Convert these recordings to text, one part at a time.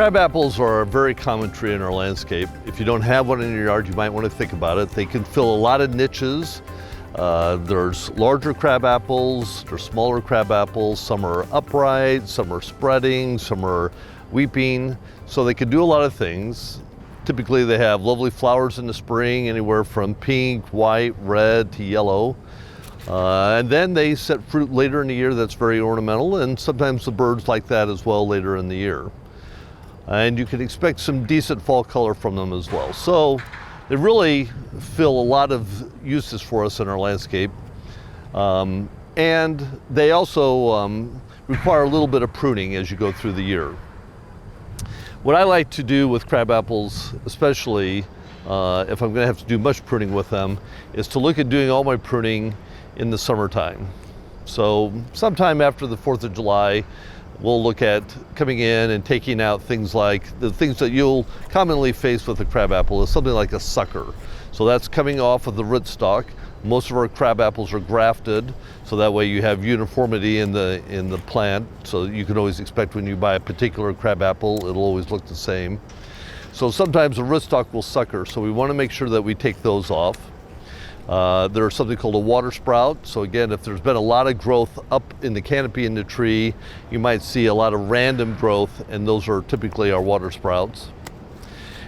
Crabapples are a very common tree in our landscape. If you don't have one in your yard, you might want to think about it. They can fill a lot of niches. There's larger crabapples, there's smaller crabapples. Some are upright, some are spreading, some are weeping. So they can do a lot of things. Typically they have lovely flowers in the spring, anywhere from pink, white, red to yellow. And then they set fruit later in the year that's very ornamental, and sometimes the birds like that as well later in the year. And you can expect some decent fall color from them as well. So they really fill a lot of uses for us in our landscape. And they also require a little bit of pruning as you go through the year. What I like to do with crabapples, especially if I'm going to have to do much pruning with them, is to look at doing all my pruning in the summertime. So sometime after the 4th of July, we'll look at coming in and taking out things like the things that you'll commonly face with a crabapple is something like a sucker. So that's coming off of the rootstock. Most of our crabapples are grafted, so that way you have uniformity in the plant. So you can always expect when you buy a particular crabapple, it'll always look the same. So sometimes the rootstock will sucker, so we want to make sure that we take those off. There's something called a water sprout. So again, if there's been a lot of growth up in the canopy in the tree, you might see a lot of random growth, and those are typically our water sprouts.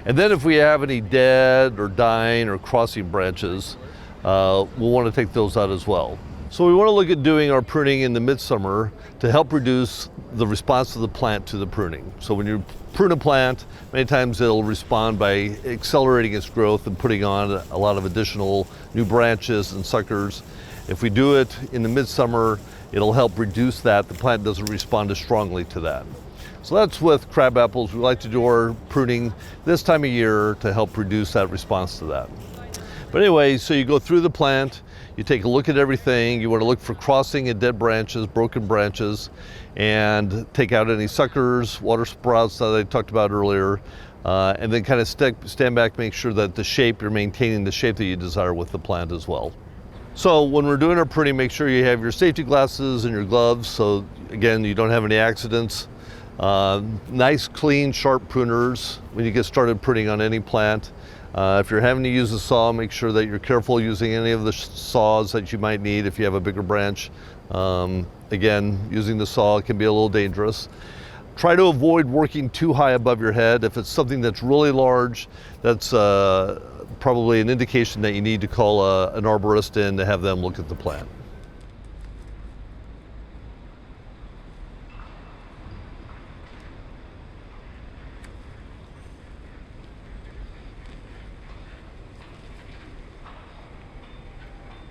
And then if we have any dead or dying or crossing branches, we'll want to take those out as well. So we want to look at doing our pruning in the midsummer to help reduce the response of the plant to the pruning. So when you prune a plant, many times it'll respond by accelerating its growth and putting on a lot of additional new branches and suckers. If we do it in the midsummer, it'll help reduce that. The plant doesn't respond as strongly to that. So that's with crabapples. We like to do our pruning this time of year to help reduce that response to that. But anyway, so you go through the plant, you take a look at everything. You want to look for crossing and dead branches, broken branches, and take out any suckers, water sprouts that I talked about earlier, and then kind of stand back, make sure that the shape, you're maintaining the shape that you desire with the plant as well. So when we're doing our pruning, make sure you have your safety glasses and your gloves, so again, you don't have any accidents. Nice, clean, sharp pruners when you get started pruning on any plant. If you're having to use a saw, make sure that you're careful using any of the saws that you might need if you have a bigger branch. Again, using the saw can be a little dangerous. Try to avoid working too high above your head. If it's something that's really large, that's probably an indication that you need to call an arborist in to have them look at the plant.